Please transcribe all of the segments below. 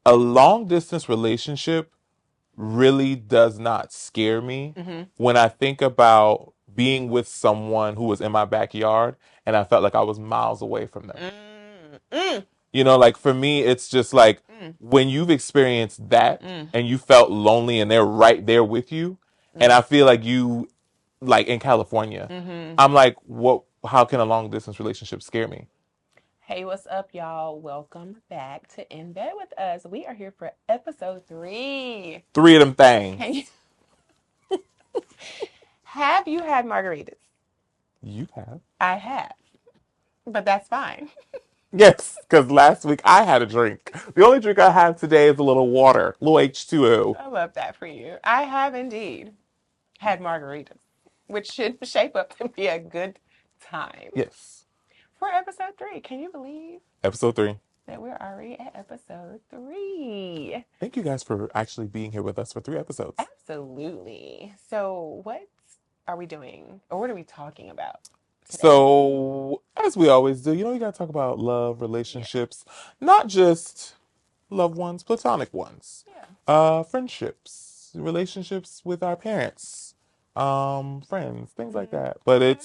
A long distance relationship really does not scare me when I think about being with someone who was in my backyard and I felt like I was miles away from them. Mm, mm, Like for me, it's just like mm, when you've experienced that mm, and you felt lonely and they're right there with you. And mm, I feel like like in California, mm-hmm. I'm like, what, how can a long distance relationship scare me? Hey, what's up, y'all? Welcome back to In Bed with Us. We are here for episode 3. Three of them Can you things. have you had margaritas? You have. I have, but that's fine. Yes, because last week I had a drink. The only drink I have today is a little water, a little H2O. I love that for you. I have indeed had margaritas, which should shape up to be a good time Yes. for episode 3. Can you believe Episode 3. that we're already at episode 3? Thank you guys for actually being here with us for 3 episodes. Absolutely. So, what are we doing, or what are we talking about today? So, as we always do, you gotta talk about love, Yeah. relationships, not just loved ones, platonic ones, Yeah. friendships, relationships with our parents, friends, things like Mm-hmm. that. But Okay.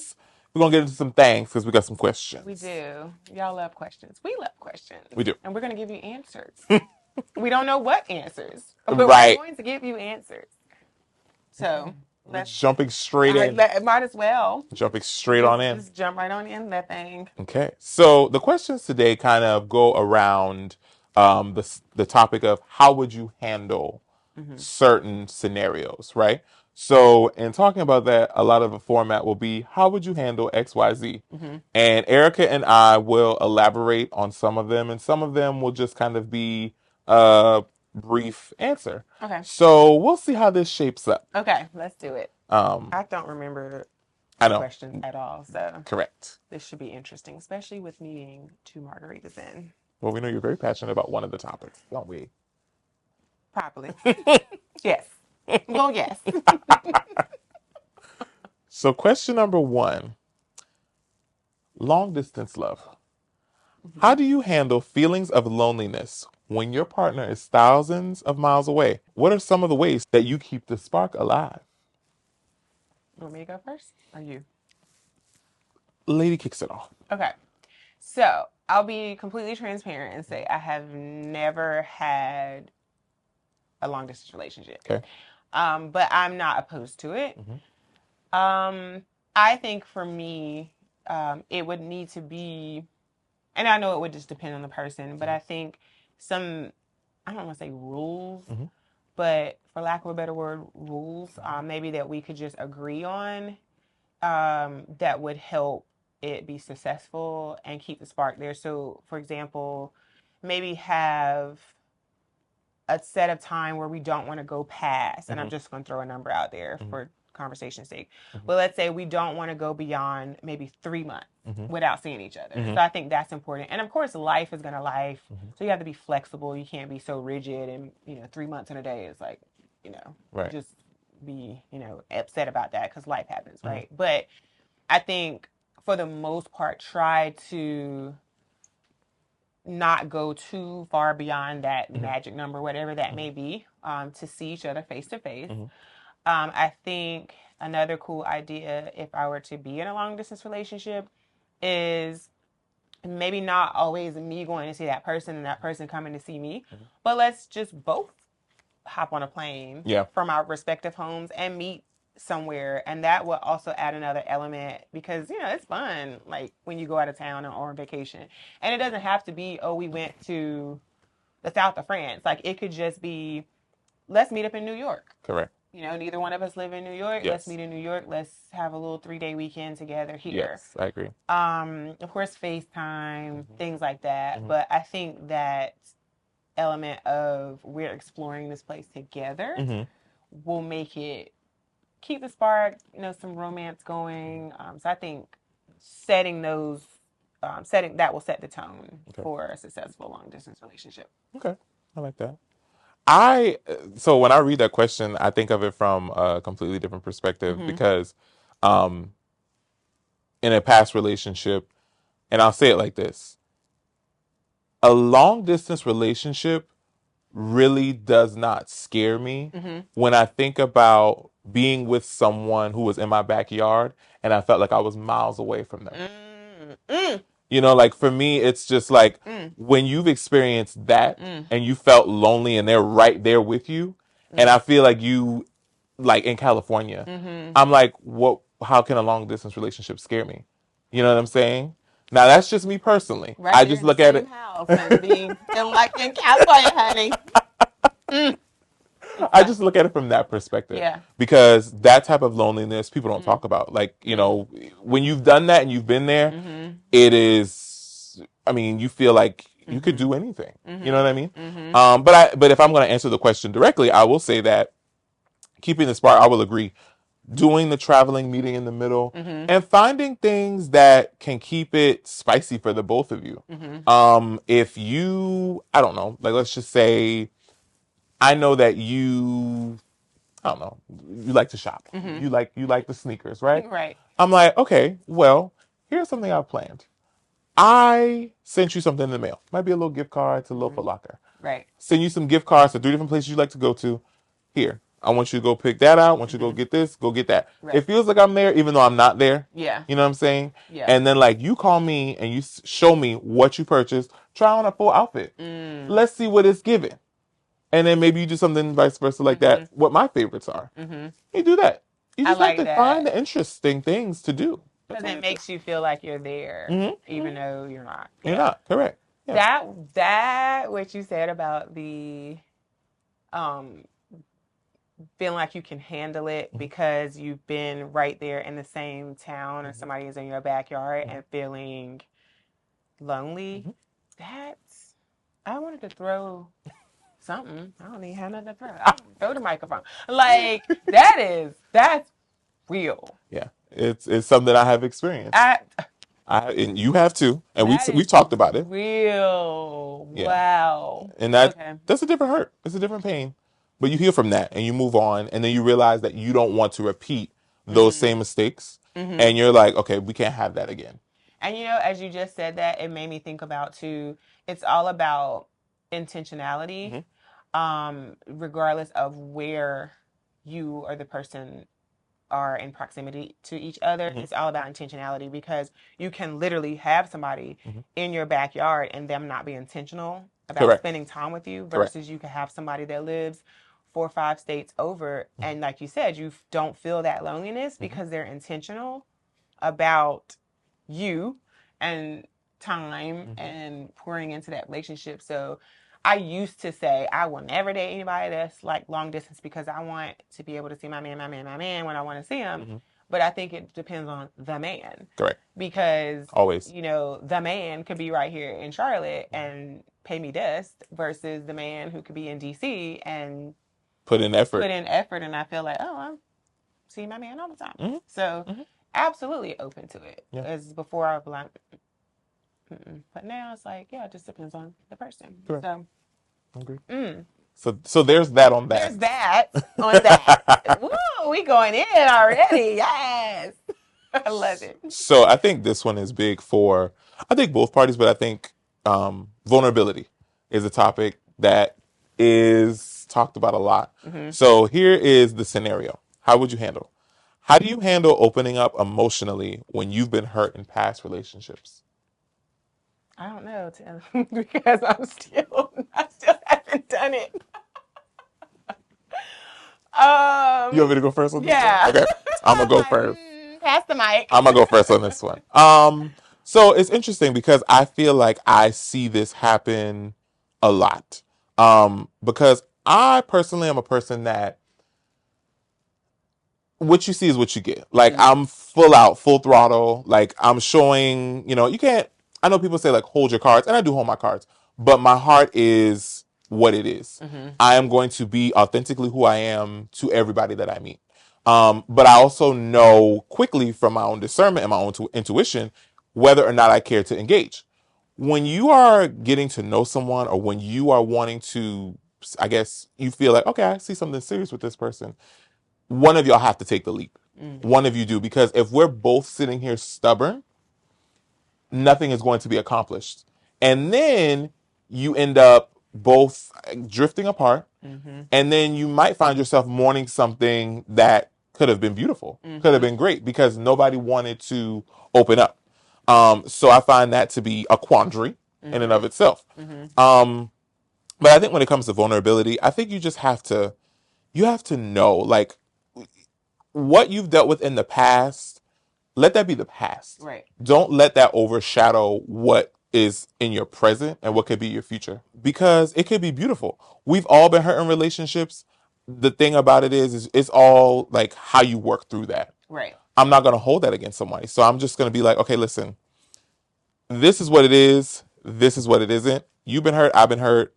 we're gonna get into some things because we got some We questions. do. Y'all love questions. We love questions. We do. And we're going to give you answers. We don't know what answers, but we're Right. going to give you answers. Okay. So We're let's, jumping straight in. might as well Jumping straight on in. just jump right on in that thing. Okay. So the questions today kind of go around the topic of how would you handle Mm-hmm. certain scenarios, right? So in talking about that, a lot of the format will be how would you handle XYZ? Mm-hmm. And Erica and I will elaborate on some of them, and some of them will just kind of be a brief answer. Okay. So we'll see how this shapes up. Okay. Let's do it. Um, I don't remember I the know, questions at all. So correct. this should be interesting, especially with me being 2 margaritas in. Well, we know you're very passionate about one of the topics, don't we? Properly. Yes. Well, yes. So, question number 1, long distance love. How do you handle feelings of loneliness when your partner is thousands of miles away? What are some of the ways that you keep the spark alive? You want me to go first? Or you? Lady kicks it off. Okay. So I'll be completely transparent and say I have never had a long distance relationship. Okay. But I'm not opposed to it. Mm-hmm. I think for me, it would need to be, and I know it would just depend on the person, but I think some, I don't want to say rules, Mm-hmm. but for lack of a better word, rules, maybe that we could just agree on, that would help it be successful and keep the spark there. So, for example, maybe have a set of time where we don't want to go past, and I'm Mm-hmm. just going to throw a number out there Mm-hmm. for conversation's sake. Mm-hmm. But let's say we don't want to go beyond maybe 3 months Mm-hmm. without seeing each other. Mm-hmm. So I think that's important. And of course, life is going to life. Mm-hmm. So you have to be flexible. You can't be so rigid and, 3 months in a day is like, Right. just be, upset about that because life happens, Mm-hmm. right? But I think for the most part, try to not go too far beyond that Mm-hmm. magic number, whatever that Mm-hmm. may be, to see each other face to face. Mm-hmm. I think another cool idea, if I were to be in a long distance relationship, is maybe not always me going to see that person and that person coming to see me, Mm-hmm. but let's just both hop on a plane Yeah. from our respective homes and meet somewhere. And that will also add another element because it's fun, like when you go out of town or on vacation. And it doesn't have to be, oh, we went to the south of France. Like it could just be, let's meet up in New York. Correct. Neither one of us live in New York. Let's Yes. meet in New York. Let's have a little 3-day weekend together here. Yes, I agree. Of course, FaceTime, things like that. Mm-hmm. But I think that element of we're exploring this place together Mm-hmm. will make it keep the spark, some romance going. So I think setting those, setting that will set the tone Okay. for a successful long distance relationship. Okay. I like that. So when I read that question, I think of it from a completely different perspective Mm-hmm. because um in a past relationship, and I'll say it like this, a long distance relationship really does not scare me Mm-hmm. when I think about being with someone who was in my backyard and I felt like I was miles away from them. Mm, mm, You know, like for me, it's just like mm, when you've experienced that mm, and you felt lonely and they're right there with you. And mm, I feel like you, like in California, mm-hmm. I'm like, what, how can a long distance relationship scare me? You know what I'm saying? Now that's just me personally. Right I there just in the look at same it. house and being feeling like in California, honey. Mm, I okay. just look at it from that perspective Yeah. because that type of loneliness people don't Mm, talk about. Like, you mm, know, when you've done that and you've been there, mm-hmm. it is, I mean, you feel like you could Mm-hmm. do anything. You know Mm-hmm. what I mean? Mm-hmm. But if I'm going to answer the question directly, I will say that keeping the spark, I will agree. Doing the traveling, meeting in the middle, Mm-hmm. and finding things that can keep it spicy for the both of you. Mm-hmm. If you, I don't know, like let's just say, I know that you, I don't know, you like to shop. Mm-hmm. You like the sneakers, right? Right. I'm like, okay, well, here's something I've planned. I sent you something in the mail. Might be a little gift card to a little Mm-hmm. Foot Locker. Right. Send you some gift cards to 3 different places you like to go to. Here, I want you to go pick that out. I want you to go Mm-hmm. get this, go get that. It Right. feels like I'm there, even though I'm not there. Yeah. You know what I'm saying? Yeah. And then like you call me and you show me what you purchased. Try on a full outfit. Mm. Let's see what it's giving. And then maybe you do something vice versa like Mm-hmm. that. What my favorites are. Mm-hmm. You do that. You I just have like to find that the interesting things to do. That's because all it you do. makes you feel like you're there, Mm-hmm. even though you're not. You're Yeah. not correct. Yeah. That what you said about the um feeling like you can handle it Mm-hmm. because you've been right there in the same town or Mm-hmm. somebody is in your backyard Mm-hmm. and feeling lonely. Mm-hmm. That's I wanted to throw something. I don't even have nothing to throw. I throw the microphone. Like that's real. Yeah. It's something I have experienced. I And you have too, and that we've is talked about it. real. Yeah, Wow. and Okay. that's a different hurt. It's a different pain, but you heal from that and you move on, and then you realize that you don't want to repeat those Mhm. same mistakes, Mhm. and you're like, okay, we can't have that again. And as you just said that, it made me think about too. It's all about intentionality, Mm-hmm. regardless of where you or the person are in proximity to each other. Mm-hmm. It's all about intentionality because you can literally have somebody Mm-hmm. in your backyard and them not be intentional about Correct. spending time with you Correct. versus you could have somebody that lives 4 or 5 states over and like you said, you don't feel that loneliness Mm-hmm. because they're intentional about you and time Mm-hmm. and pouring into that relationship. So I used to say I will never date anybody that's like long distance because I want to be able to see my man, when I want to see him. Mm-hmm. But I think it depends on the man Correct. because Always. the man could be right here in Charlotte and pay me dust versus the man who could be in DC and Put in effort. put in effort. And I feel like, oh, I'm seeing my man all the time. Mm-hmm. So Mm-hmm. absolutely open to it. Yeah. As before I was like, mm-mm. But now it's like, yeah, it just depends on the person. Correct. So, I agree. mm. So there's that on that. There's that on that. Woo, we going in already. Yes. I love it. So I think this one is big for I think both parties, but I think vulnerability is a topic that is talked about a lot. Mm-hmm. So here is the scenario. How would you handle? How do you handle opening up emotionally when you've been hurt in past relationships? I don't know, because I still haven't done it. You want me to go first on this Yeah. one? Okay, I'm gonna I'm go like, first. pass the mic. I'm gonna go first on this one. So it's interesting because I feel like I see this happen a lot. Because I personally am a person that what you see is what you get. Like Mm-hmm. I'm full out, full throttle. Like I'm showing, you can't. I know people say like hold your cards, and I do hold my cards, but my heart is what it is. Mm-hmm. I am going to be authentically who I am to everybody that I meet. But I also know quickly from my own discernment and my own intuition whether or not I care to engage. When you are getting to know someone, or when you are wanting to, I guess you feel like, okay, I see something serious with this person, one of y'all have to take the leap. Mm. One of you do, because if we're both sitting here stubborn, nothing is going to be accomplished. And then you end up both drifting apart, Mm-hmm. and then you might find yourself mourning something that could have been beautiful, could have Mm-hmm. been great because nobody wanted to open up. So I find that to be a quandary in and Mm-hmm. of itself. Mm-hmm. Um, but I think when it comes to vulnerability, I think you have to know like what you've dealt with in the past. Let that be the past. Right. Don't let that overshadow what is in your present and what could be your future because it could be beautiful. We've all been hurt in relationships. The thing about it is it's all like how you work through that. Right. I'm not going to hold that against somebody. So I'm just going to be like, okay, listen, this is what it is. This is what it isn't. You've been hurt. I've been hurt.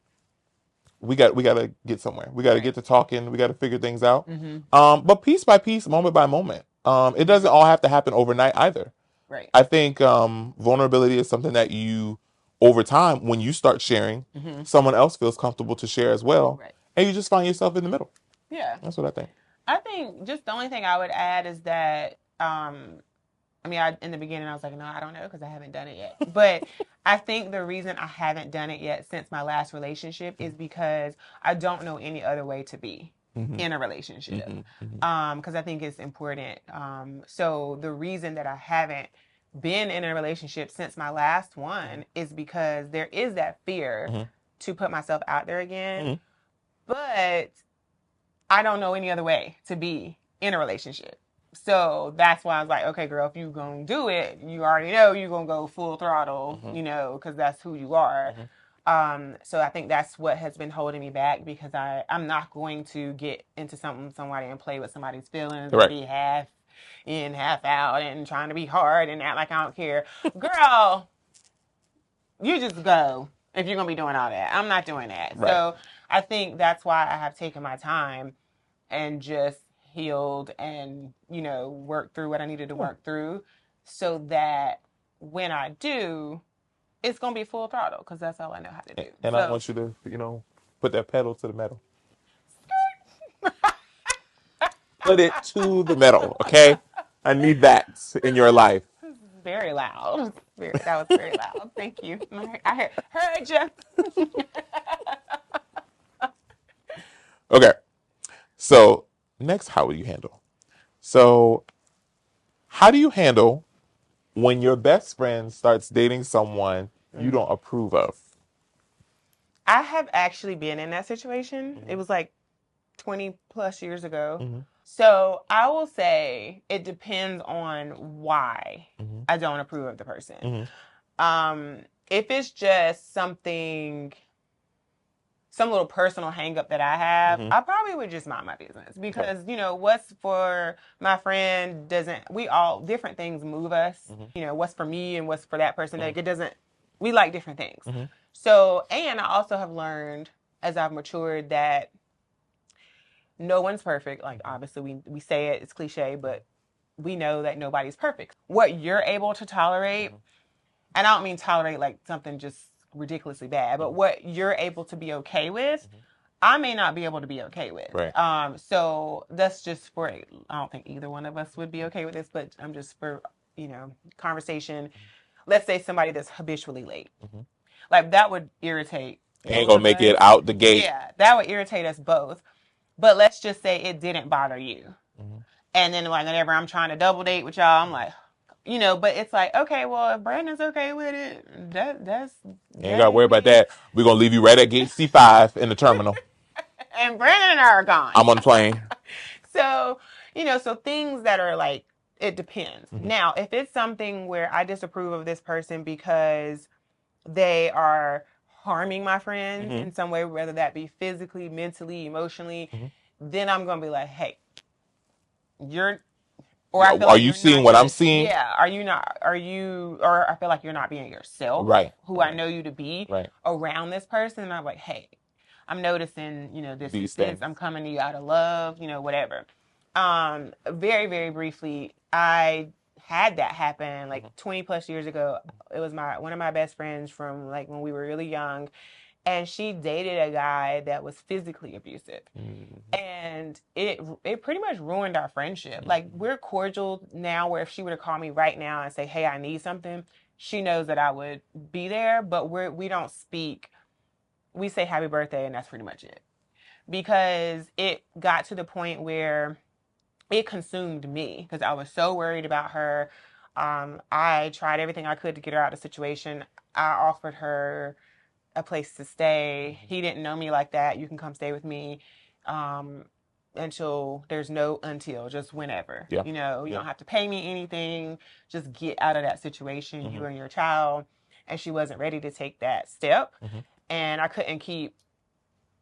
We got to get somewhere. We got to Right. get to talking. We got to figure things out. Mm-hmm. But piece by piece, moment by moment. It doesn't all have to happen overnight either. Right. I think vulnerability is something that you, over time, when you start sharing, Mm-hmm. someone else feels comfortable to share as well, Right. and you just find yourself in the middle. Yeah. That's what I think. I think just the only thing I would add is that I mean, in the beginning, I was like, no, I don't know because I haven't done it yet. But I think the reason I haven't done it yet since my last relationship is because I don't know any other way to be Mm-hmm. in a relationship. Mm-hmm. Because I think it's important. So the reason that I haven't been in a relationship since my last one is because there is that fear Mm-hmm. to put myself out there again. Mm-hmm. But I don't know any other way to be in a relationship. So that's why I was like, okay, girl, if you're going to do it, you already know you're going to go full throttle, Mm-hmm. because that's who you are. Mm-hmm. So I think that's what has been holding me back because I'm not going to get into something with somebody and play with somebody's feelings and Correct. be half in, half out and trying to be hard and act like I don't care. Girl, you just go if you're going to be doing all that. I'm not doing that. Right. So I think that's why I have taken my time and just healed and worked through what I needed to work through so that when I do, it's gonna be full throttle because that's all I know how to do. And I So want you to, put that pedal to the metal. Put it to the metal, okay? I need that in your life. very loud. That was very loud. Thank you. I heard you. Okay. So next, how will you handle? So how do you handle when your best friend starts dating someone you don't approve of? I have actually been in that situation. Mm-hmm. It was like 20 plus years ago. Mm-hmm. So I will say it depends on why Mm-hmm. I don't approve of the person. Mm-hmm. If it's just some little personal hang up that I have, Mm-hmm. I probably would just mind my business because, what's for my friend we all, different things move us. Mm-hmm. What's for me and what's for that person, Mm-hmm. like we like different things. Mm-hmm. So, and I also have learned as I've matured that no one's perfect. Like, obviously, we say it, it's cliche, but we know that nobody's perfect. What you're able to tolerate, Mm-hmm. and I don't mean tolerate like something just ridiculously bad, but what you're able to be okay with, I may not be able to be okay with. Right. So that's just I don't think either one of us would be okay with this, but I'm just for, conversation. Let's say somebody that's habitually late. Mm-hmm. Like that would irritate Ain't both gonna of make us. it out the gate. Yeah, that would irritate us both. But let's just say it didn't bother you. Mm-hmm. And then like whenever I'm trying to double date with y'all, I'm like, but it's like, okay, well, if Brandon's okay with it, that's You ain't gotta worry about me. that. We're gonna leave you right at gate C5 in the terminal. And Brandon and I are gone. I'm on the plane. So, so things that are like, it depends. Mm-hmm. Now, if it's something where I disapprove of this person because they are harming my friend Mm-hmm. in some way, whether that be physically, mentally, emotionally, Mm-hmm. then I'm going to be like, hey, I feel Are like you you're seeing not what I'm seeing? yeah, or I feel like you're not being yourself, Right. who I know you to be Right. around this person. And I'm like, hey, I'm noticing, These this, things. I'm coming to you out of love, whatever. Very, very briefly, I had that happen like 20 plus years ago. It was one of my best friends from like when we were really young, and she dated a guy that was physically abusive. Mm-hmm. And it pretty much ruined our friendship. Like we're cordial now where if she were to call me right now and say, hey, I need something, she knows that I would be there, but we don't speak we say happy birthday and that's pretty much it. Because it got to the point where it consumed me because I was so worried about her. I tried everything I could to get her out of the situation. I offered her a place to stay. He didn't know me like that. You can come stay with me. Um, until there's no until, just whenever. Yeah. You know, you Yeah. don't have to pay me anything. Just get out of that situation, you Mhm. and your child. And she wasn't ready to take that step. Mhm. And I couldn't keep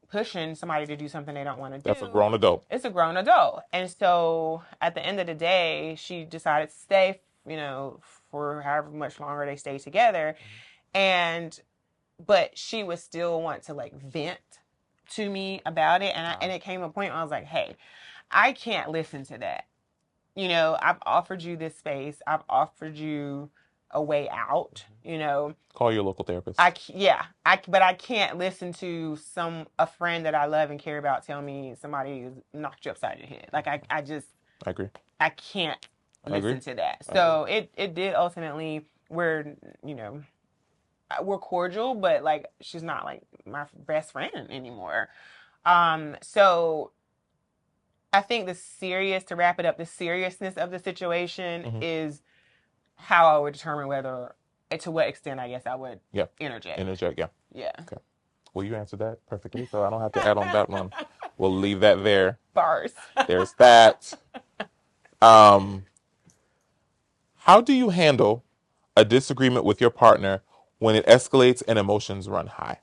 pushing somebody to do something they don't want to That's a do. grown adult. It's a grown adult. And so at the end of the day, she decided to stay, you know, for however much longer they stay together. And but she would still want to like vent to me about it. And it came a point where I was like, hey, I can't listen to that. You know, I've offered you this space. I've offered you a way out, you know. Call your local therapist. But I can't listen to a friend that I love and care about tell me somebody knocked you upside your head. Like I just I agree. I can't I agree. listen to that. So it did ultimately we're cordial, but like she's not like my best friend anymore. So I think to wrap it up, the seriousness of the situation is how I would determine whether, to what extent, I guess I would interject. Interject, yeah. Yeah. Okay. Well, you answered that perfectly, so I don't have to add on that one. We'll leave that there. Bars. There's that. How do you handle a disagreement with your partner when it escalates and emotions run high?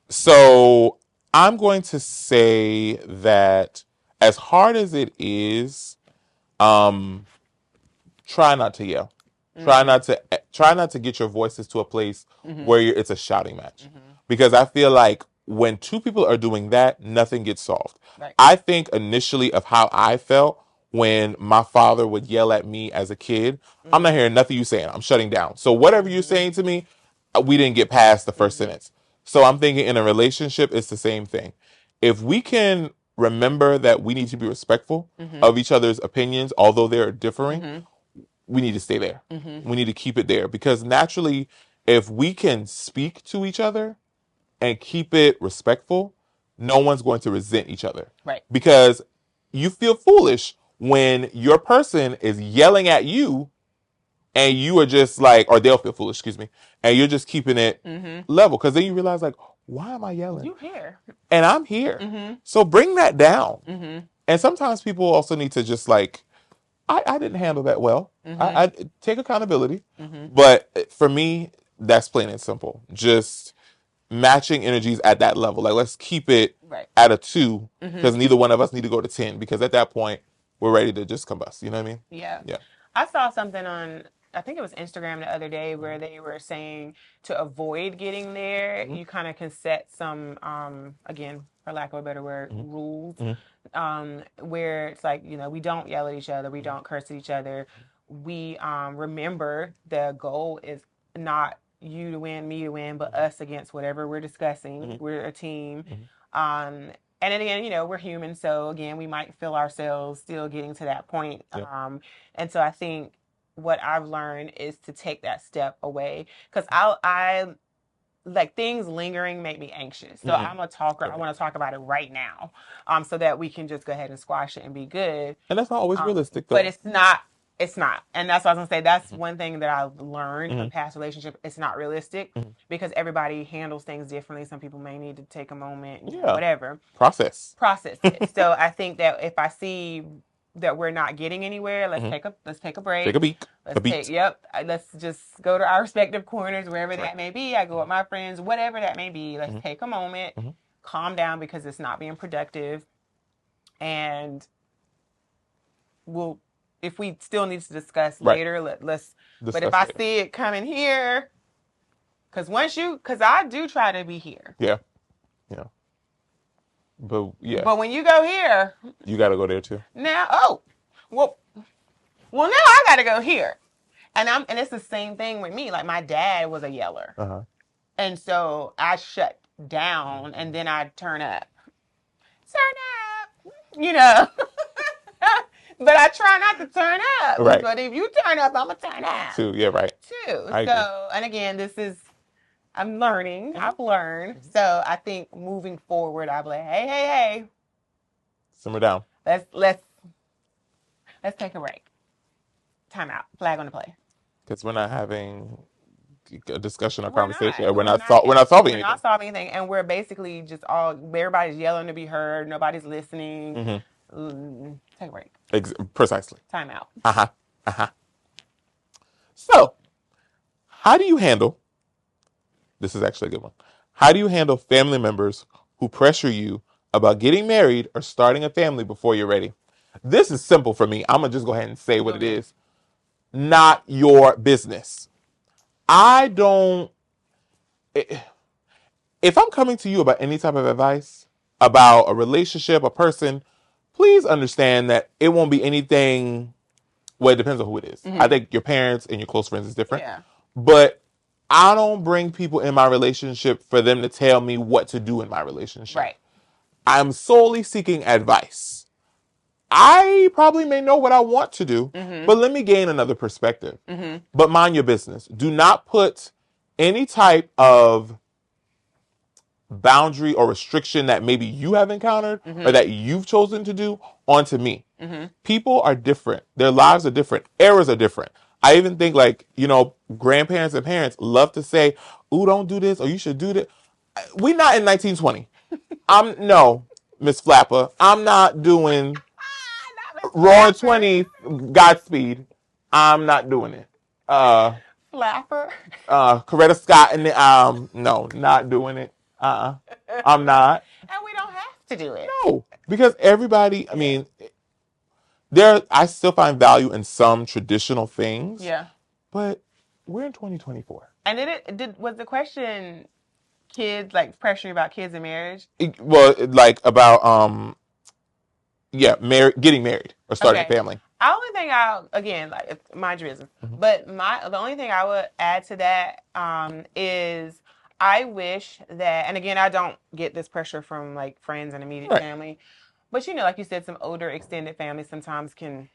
So I'm going to say that as hard as it is, um, try not to yell. Try not to get your voices to a place where it's a shouting match. Because I feel like when two people are doing that, nothing gets solved. Right. I think initially of how I felt when my father would yell at me as a kid. I'm not hearing nothing you saying. I'm shutting down. So whatever you're saying to me, we didn't get past the first sentence. So I'm thinking in a relationship, it's the same thing. If we can remember that we need to be respectful of each other's opinions, although they're differing, we need to stay there. We need to keep it there because naturally, if we can speak to each other and keep it respectful, no one's going to resent each other. Right. Because you feel foolish when your person is yelling at you and you are just like, or they'll feel foolish, excuse me, and you're just keeping it level. Because then you realize, like, why am I yelling? You here. And I'm here. So bring that down. And sometimes people also need to just like, I didn't handle that well. I take accountability. But for me, that's plain and simple. Just matching energies at that level. Like, let's keep it at a 2 because neither one of us need to go to 10 because at that point, we're ready to just combust. You know what I mean? Yeah. Yeah. I saw something on, I think it was Instagram the other day where they were saying to avoid getting there, you kind of can set some, again, for lack of a better word, rules, where it's like, you know, we don't yell at each other, we don't curse at each other. We remember the goal is not you to win, me to win, but us against whatever we're discussing. We're a team. And then again, you know, we're human, so again, we might feel ourselves still getting to that point. Yeah. And so I think what I've learned is to take that step away because I like things lingering make me anxious. So I'm a talker. I want to talk about it right now, so that we can just go ahead and squash it and be good. And that's not always realistic, though. But it's not. It's not. And that's what I was going to say. That's one thing that I've learned from past relationships. It's not realistic because everybody handles things differently. Some people may need to take a moment, you know, whatever. Process it. So I think that if I see that we're not getting anywhere, let's take a break. Take a beat. Let's just go to our respective corners, wherever that may be. I go with my friends, whatever that may be. Let's take a moment, calm down because it's not being productive. And we'll, if we still need to discuss later, let's discuss but if I see it coming here, because I do try to be here. Yeah. Yeah. But when you go here, you got to go there too. Now, well, now I got to go here, and it's the same thing with me. Like my dad was a yeller, and so I shut down, and then I turn up, you know. But I try not to turn up. Right. But if you turn up, I'm gonna turn up too. Yeah. Right. Too. So, and again, this is I'm learning. I've learned. So I think moving forward, I'll be like, hey, Simmer down. let's take a break. Time out. Flag on the play. Because we're not having a discussion or We're conversation. not. We're We're not not. we're not solving We're anything. not solving anything, and we're basically just all. Everybody's yelling to be heard. Nobody's listening. Take a break. Precisely. Time out. Uh-huh. Uh-huh. So, how do you handle, this is actually a good one. How do you handle family members who pressure you about getting married or starting a family before you're ready? This is simple for me. I'm going to just go ahead and say what it is. Not your business. I don't, if I'm coming to you about any type of advice about a relationship, a person, please understand that it won't be anything. Well, it depends on who it is. I think your parents and your close friends is different. Yeah. But I don't bring people in my relationship for them to tell me what to do in my relationship. Right. I'm solely seeking advice. I probably may know what I want to do, but let me gain another perspective. But mind your business. Do not put any type of boundary or restriction that maybe you have encountered or that you've chosen to do onto me. People are different. Their lives are different. Eras are different. I even think like, grandparents and parents love to say, ooh, don't do this or you should do that. We not in 1920. No, Miss Flapper. I'm not doing Roaring 20 Godspeed. I'm not doing it. Flapper. Coretta Scott and no, not doing it. I'm not. And we don't have to do it. No, because everybody. I mean, I still find value in some traditional things. Yeah. But we're in 2024. And was the question kids like pressuring about kids in marriage? Well, like about getting married or starting a family. The only thing again, like it's my business, but the only thing I would add to that is I wish that, and again, I don't get this pressure from like friends and immediate family, but like you said, some older extended families sometimes can,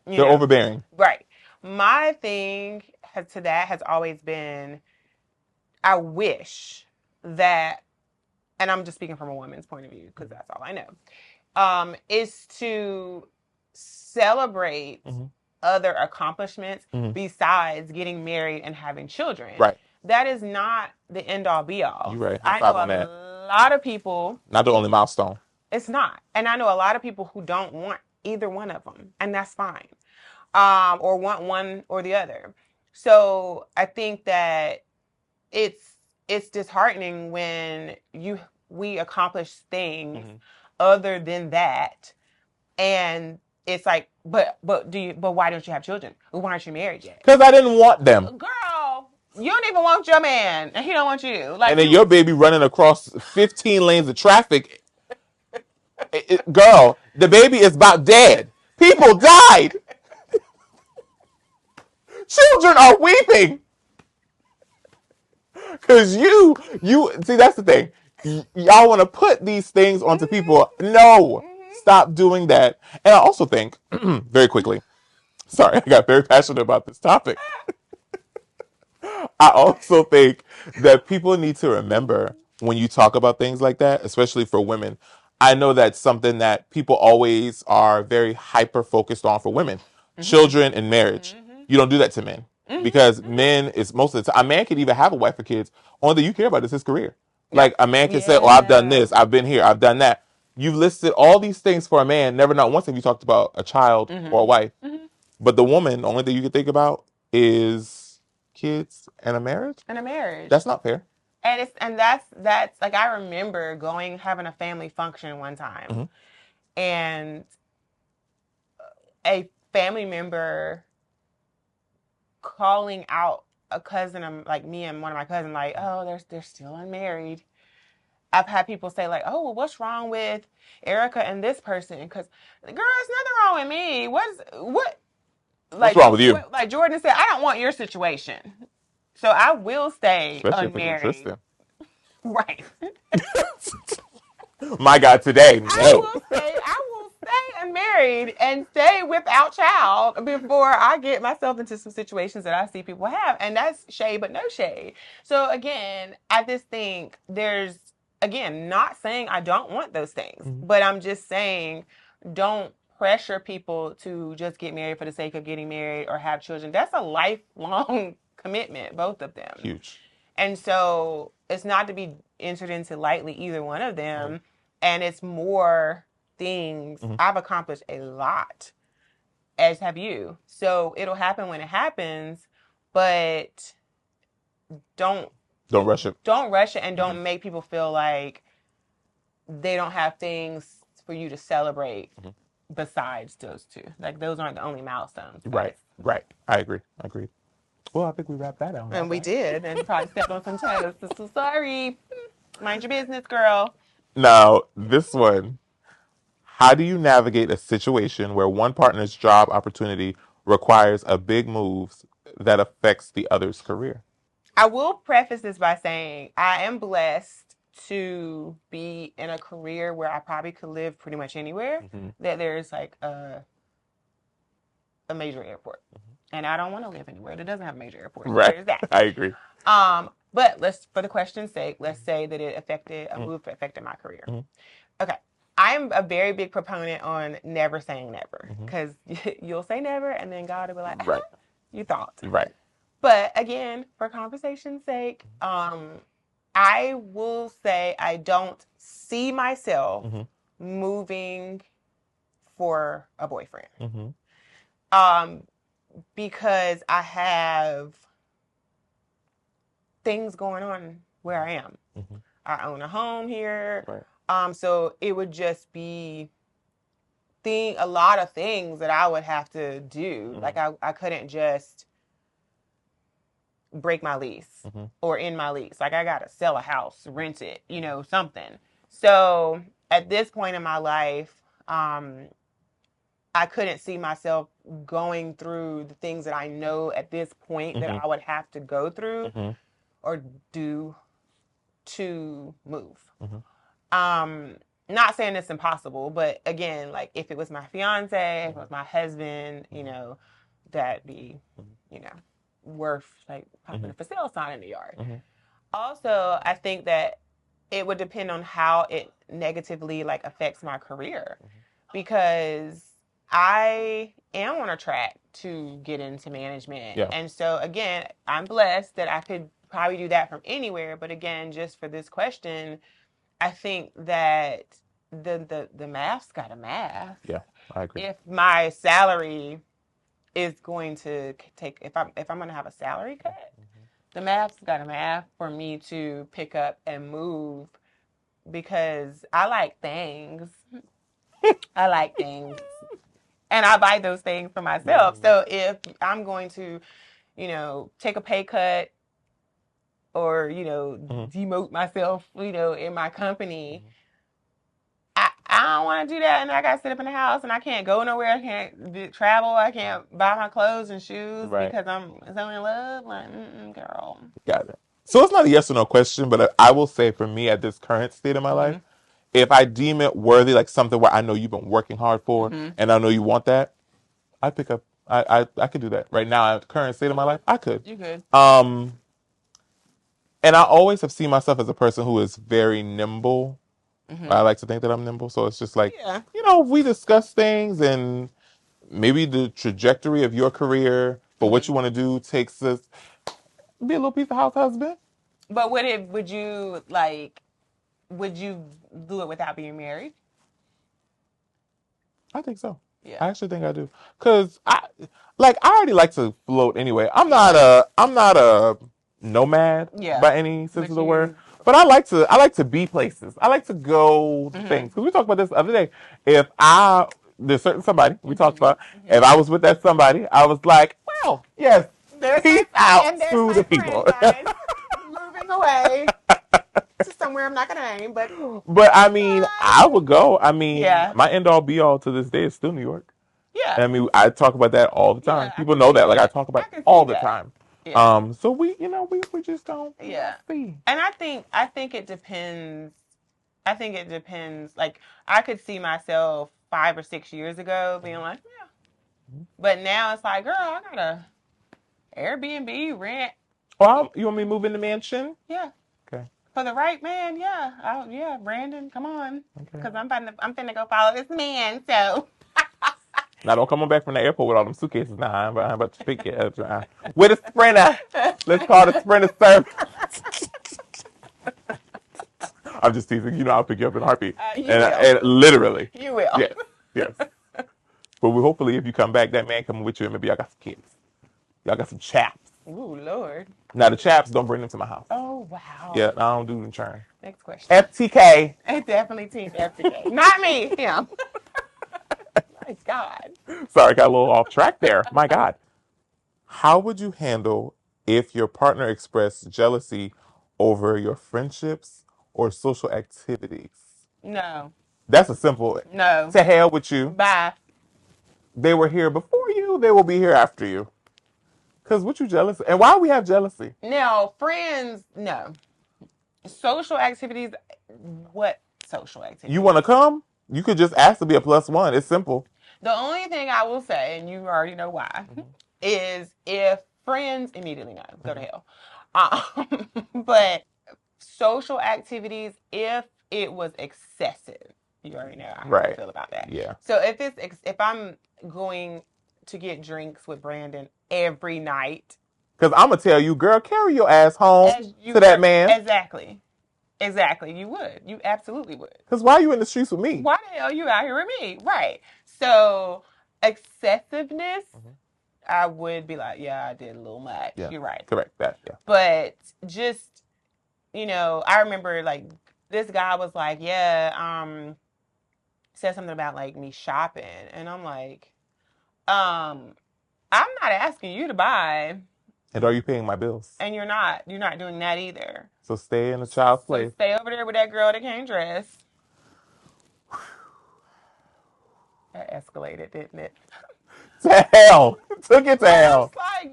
They're overbearing. Right. My thing to that has always been, I wish that, and I'm just speaking from a woman's point of view because that's all I know, is to celebrate other accomplishments besides getting married and having children. Right. That is not the end all be all. You're right. I know a lot of people. Not the only milestone. It's not. And I know a lot of people who don't want either one of them, and that's fine. Or want one or the other. So I think that it's disheartening when we accomplish things other than that, and it's like, but why don't you have children? Why aren't you married yet? Because I didn't want them. Girl, you don't even want your man, and he don't want you. Like, and then your baby running across 15 lanes of traffic. Girl, the baby is about dead. People died. Children are weeping. Because you see, that's the thing. Y'all want to put these things onto people. No, stop doing that. And I also think, very quickly, sorry, I got very passionate about this topic. I also think that people need to remember when you talk about things like that, especially for women. I know that's something that people always are very hyper focused on for women. Children and marriage. You don't do that to men. Because men is most of the time, a man can even have a wife or kids. Only thing you care about is his career. Like a man can say, oh, I've done this, I've been here, I've done that. You've listed all these things for a man. Never not once have you talked about a child or a wife. But the woman, the only thing you can think about is kids and a marriage. That's not fair. And that's like, I remember having a family function one time, and a family member calling out a cousin, like me and one of my cousins, like, oh, they're still unmarried. I've had people say like, oh, well, what's wrong with Erica and this person? Because, girl, there's nothing wrong with me. What's wrong with you? Like Jordan said, I don't want your situation, so I will stay unmarried. Right. My God, today, no. I will stay unmarried and stay without child before I get myself into some situations that I see people have. And that's shade, but no shade. So again, I just think there's, again, not saying I don't want those things, but I'm just saying don't pressure people to just get married for the sake of getting married or have children. That's a lifelong commitment, both of them. Huge. And so it's not to be entered into lightly, either one of them. And it's more things. I've accomplished a lot, as have you. So it'll happen when it happens, but don't rush it. Don't rush it, and don't make people feel like they don't have things for you to celebrate besides those two. Like those aren't the only milestones. Right. I agree. Well, I think we wrapped that out. And we did, and probably stepped on some toes. So sorry. Mind your business, girl. Now, this one. How do you navigate a situation where one partner's job opportunity requires a big move that affects the other's career? I will preface this by saying I am blessed to be in a career where I probably could live pretty much anywhere. That there's like a major airport. And I don't want to live anywhere that doesn't have a major airport. Right. There's that. I agree. But for the question's sake, let's say that a move affected my career. Okay. I'm a very big proponent on never saying never, because you'll say never and then God will be like, right. You thought. Right. But again, for conversation's sake, I will say I don't see myself moving for a boyfriend. Because I have things going on where I am. I own a home here. Right. So it would just be a lot of things that I would have to do. Like I couldn't just break my lease or end my lease. Like I got to sell a house, rent it, something. So at this point in my life, I couldn't see myself going through the things that I know at this point that I would have to go through or do to move. Not saying it's impossible, but again, like if it was my fiance, if it was my husband, that'd be, worth like popping a for sale sign in the yard. Also, I think that it would depend on how it negatively like affects my career, because I am on a track to get into management. Yeah. And so again, I'm blessed that I could probably do that from anywhere. But again, just for this question, I think that the math's got a math. Yeah, I agree. If my salary is going to take, if I'm going to have a salary cut, the math's got a math for me to pick up and move, because I like things. And I buy those things for myself. So if I'm going to, take a pay cut or, demote myself, in my company, I don't want to do that. And I got to sit up in the house and I can't go nowhere. I can't travel. I can't buy my clothes and shoes because I'm so in love. Like, girl. Got it. So it's not a yes or no question, but I will say for me at this current state of my life, if I deem it worthy, like something where I know you've been working hard for and I know you want that, I pick up. I could do that right now at the current state of my life. I could. You could. And I always have seen myself as a person who is very nimble. I like to think that I'm nimble. So it's just like, we discuss things and maybe the trajectory of your career for what you want to do takes us be a little piece of house husband. But would you do it without being married? I think so. Yeah. I actually think I do. Cause I already like to float anyway. I'm not a nomad by any sense of the word. But I like to be places. I like to go to things. Cause we talked about this the other day. There's certain somebody we talked about. If I was with that somebody, I was like, well, yes, peace out to the people. Moving away to somewhere I'm not gonna name, but I mean, I would go. I mean, my end all be all to this day is still New York. Yeah. And I mean, I talk about that all the time. People know that. Like I talk about it all the time. Yeah. So we just don't see. And I think it depends. Like I could see myself 5 or 6 years ago, being like, yeah. But now it's like, girl, I gotta Airbnb, rent. Well, you want me to move in the mansion? Yeah. Okay. For the right man, yeah. Yeah, Brandon, come on. Okay. Because I'm finna go follow this man, so. Now don't come on back from the airport with all them suitcases. Nah, I'm about to pick it up. With a sprinter. Let's call the sprinter service. I'm just teasing. You know, I'll pick you up in a heartbeat. You And will. literally. You will. Yes. Yes. But hopefully, if you come back, that man coming with you, and maybe y'all got some kids. Y'all got some chaps. Ooh, Lord. Now the chaps, don't bring them to my house. Oh, wow. Yeah, I don't do insurance. Next question. FTK. Definitely team FTK. Not me. Him. My God. Sorry, got a little off track there. My God. How would you handle if your partner expressed jealousy over your friendships or social activities? No. That's a simple. No. To hell with you. Bye. They were here before you. They will be here after you. Because what you jealous? And why we have jealousy? Now, friends, no. Social activities, what social activities? You want to come? You could just ask to be a +1. It's simple. The only thing I will say, and you already know why, is if friends immediately no, go to hell. But social activities, if it was excessive, you already know how I feel about that. Yeah. So if I'm going to get drinks with Brandon every night, because I'm gonna tell you, girl, carry your ass home to that man. Exactly, you would. You absolutely would. Because why are you in the streets with me? Why the hell are you out here with me? Right. So excessiveness, I would be like, yeah, I did a little much. Yeah. You're right. Correct that. Yeah. But just, I remember like this guy was like, yeah, said something about like me shopping, and I'm like, I'm not asking you to buy. And are you paying my bills? And you're not doing that either. So stay in a child's place. So stay over there with that girl that can't dress. That escalated, didn't it? To hell. Took it to hell. It's like,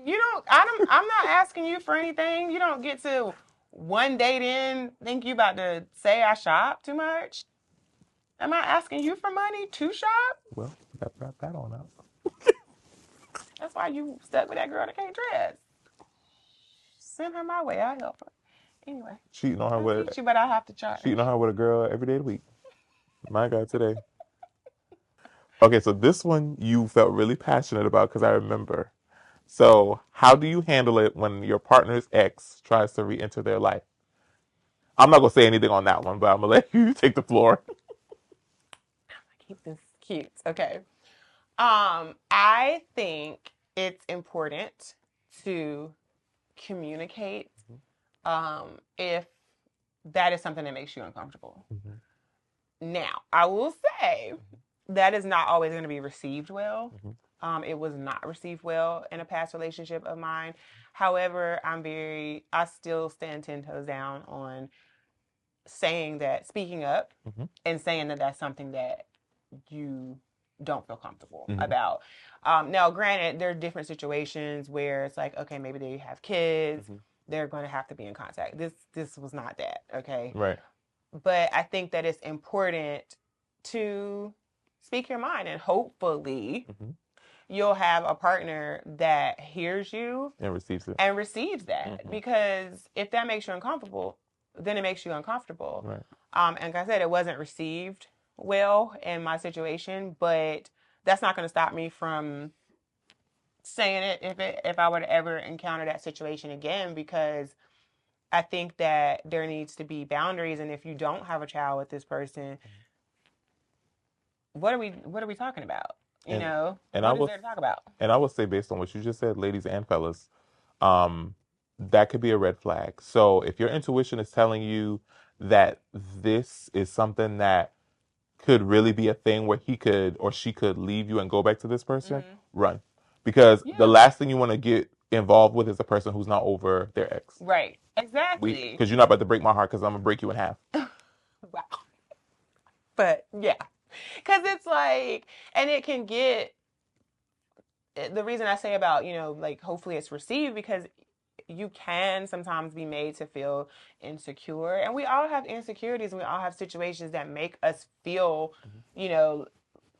I'm not asking you for anything. You don't get to one date in, think you about to say I shop too much. Am I asking you for money to shop? Well, wrap that on up. That's why you stuck with that girl that can't dress. Send her my way. I'll help her. Anyway. Cheating on her with teach you, but I have to charge. Cheating on her with a girl every day of the week. My God, today. Okay, so this one you felt really passionate about because I remember. So, how do you handle it when your partner's ex tries to re-enter their life? I'm not gonna say anything on that one, but I'm gonna let you take the floor. Keep this cute. Okay. I think it's important to communicate if that is something that makes you uncomfortable. Now, I will say that is not always going to be received well. It was not received well in a past relationship of mine. However, I still stand 10 toes down on speaking up and saying that that's something that you don't feel comfortable about. Now, granted, there are different situations where it's like, okay, maybe they have kids. They're going to have to be in contact. This was not that, okay? Right. But I think that it's important to speak your mind, and hopefully you'll have a partner that hears you and receives it. And receives that. Because if that makes you uncomfortable, then it makes you uncomfortable. Right. And like I said, it wasn't received well in my situation, but that's not going to stop me from saying it if I were to ever encounter that situation again, because I think that there needs to be boundaries. And if you don't have a child with this person, what are we talking about? What is there to talk about? And I would say, based on what you just said, ladies and fellas, that could be a red flag. So if your intuition is telling you that this is something that could really be a thing where he could or she could leave you and go back to this person, run. Because the last thing you want to get involved with is a person who's not over their ex. Right. Exactly. Because you're not about to break my heart, because I'm going to break you in half. Wow. But yeah. Because it's like, and it can get, the reason I say about, like hopefully it's received, because you can sometimes be made to feel insecure. And we all have insecurities, and we all have situations that make us feel,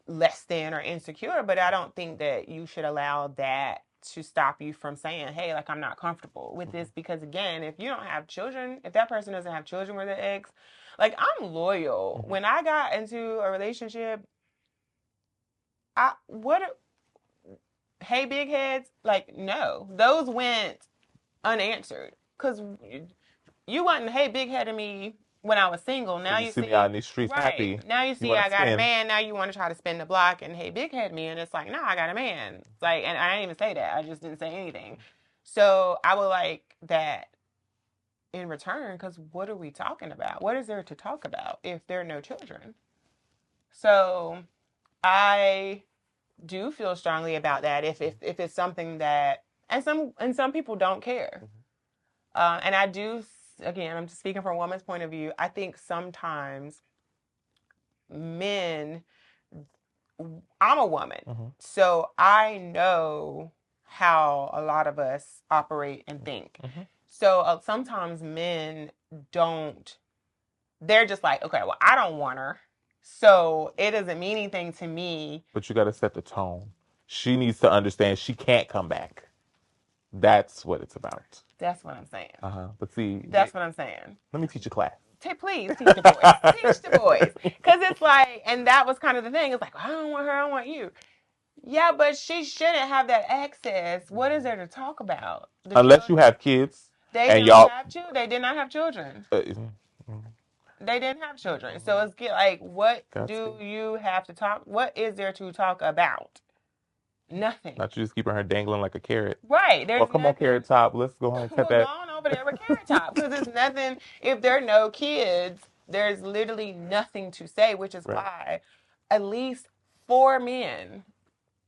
less than or insecure, but I don't think that you should allow that to stop you from saying, hey, like, I'm not comfortable with this. Because again, if you don't have children, if that person doesn't have children with their ex, like, I'm loyal. When I got into a relationship, hey, big heads, like, no, those went unanswered. Because you wasn't hey, big head of me when I was single. Now You you see me out see, in these streets right. happy. Now you You see want I to got a spin. man. Now you want to try to spin the block and hey, big head me. And it's like, no, I got a man. It's like, and I didn't even say that. I just didn't say anything. So I would like that in return, because what are we talking about? What is there to talk about if there are no children? So I do feel strongly about that if it's something that and some people don't care. And I do, again, I'm just speaking from a woman's point of view. I think sometimes men, I'm a woman, so I know how a lot of us operate and think. So sometimes men don't, they're just like, okay, well, I don't want her, so it doesn't mean anything to me. But you got to set the tone. She needs to understand she can't come back. That's what it's about. That's what I'm saying. But see, That's what I'm saying. let me teach a class. Please teach the boys. Teach the boys. Because it's like, and that was kind of the thing. It's like, well, I don't want her, I want you. Yeah, but she shouldn't have that access. What is there to talk about? Unless you have kids. They and don't y'all. have children. They did not have children. Mm-hmm. They didn't have children. So it's like, what do you have to talk? What is there to talk about? Nothing. Not you just keeping her dangling like a carrot. Right. There's come on, Carrot Top. Let's go ahead and cut that. Go on over there with Carrot Top. Because there's nothing, if there are no kids, there's literally nothing to say, which is why at least 4 men,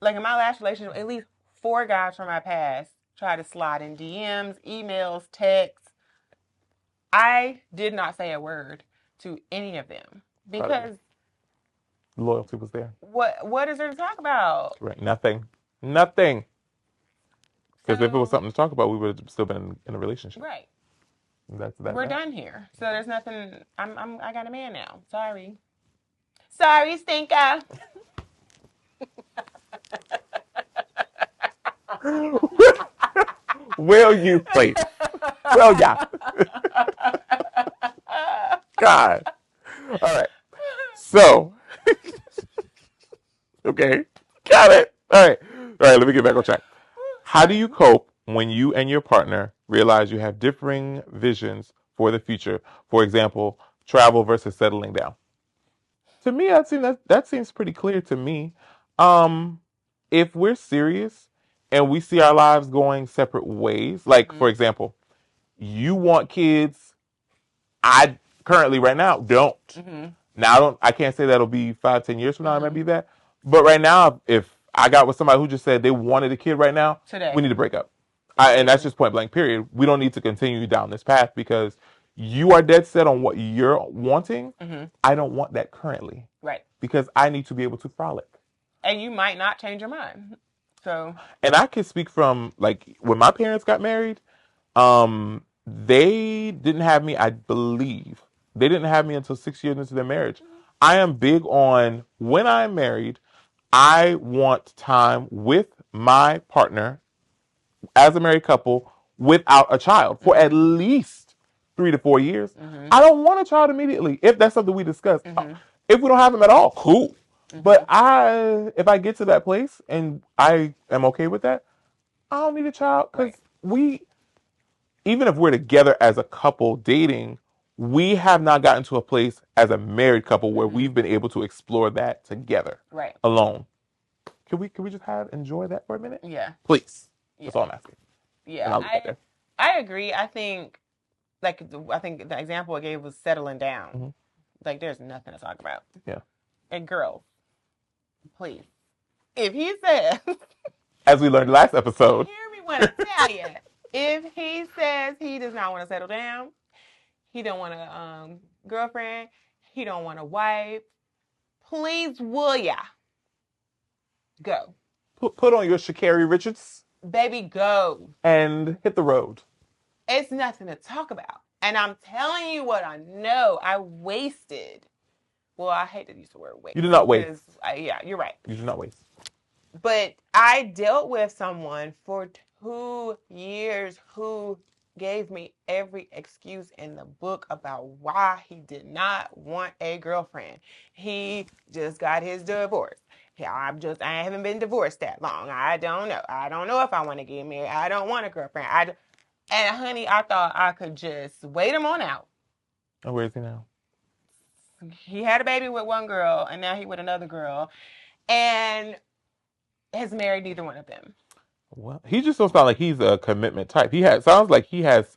like in my last relationship, at least 4 guys from my past tried to slide in DMs, emails, texts. I did not say a word to any of them because loyalty was there. What is there to talk about? Right. Nothing. Because if it was something to talk about, we would have still been in a relationship. Right. We're done here. So there's nothing. I got a man now. Sorry, stinker. Will you please? Well, yeah. God. All right. So, okay. Got it. All right. Let me get back on track. How do you cope when you and your partner realize you have differing visions for the future? For example, travel versus settling down. To me, that seems pretty clear to me. If we're serious and we see our lives going separate ways, like for example, you want kids, I currently right now don't. Now I can't say that'll be 5-10 years from now. I might be that, but right now, if I got with somebody who just said they wanted a kid right now, today we need to break up. And that's just point blank. Period. We don't need to continue down this path because you are dead set on what you're wanting. I don't want that currently. Right. Because I need to be able to frolic. And you might not change your mind. So. And I can speak from like when my parents got married, they didn't have me, I believe. They didn't have me until 6 years into their marriage. I am big on when I'm married, I want time with my partner as a married couple without a child for at least 3 to 4 years. I don't want a child immediately if that's something we discuss. If we don't have them at all, cool. But if I get to that place and I am okay with that, I don't need a child because even if we're together as a couple dating, we have not gotten to a place as a married couple where we've been able to explore that together, alone. Can we just enjoy that for a minute? Yeah. Please. That's all I'm asking. Yeah, I agree. I think the example I gave was settling down. Like, there's nothing to talk about. Yeah. And girls, please, if he says, as we learned last episode, hear me when I tell you, if he says he does not want to settle down, he don't want a girlfriend, he don't want a wife, please, will ya go? Put on your Sha'Carri Richards. Baby, go. And hit the road. It's nothing to talk about. And I'm telling you what I know. I wasted well, I hate to use the word waste. You do not waste. Because, yeah, you're right. You do not waste. But I dealt with someone for 2 years who gave me every excuse in the book about why he did not want a girlfriend. He just got his divorce. I haven't been divorced that long. I don't know. I don't know if I want to get married. I don't want a girlfriend. And honey, I thought I could just wait him on out. Oh, where is he now? He had a baby with one girl, and now he with another girl, and has married neither one of them. Well, he just don't sound like he's a commitment type. Sounds like he has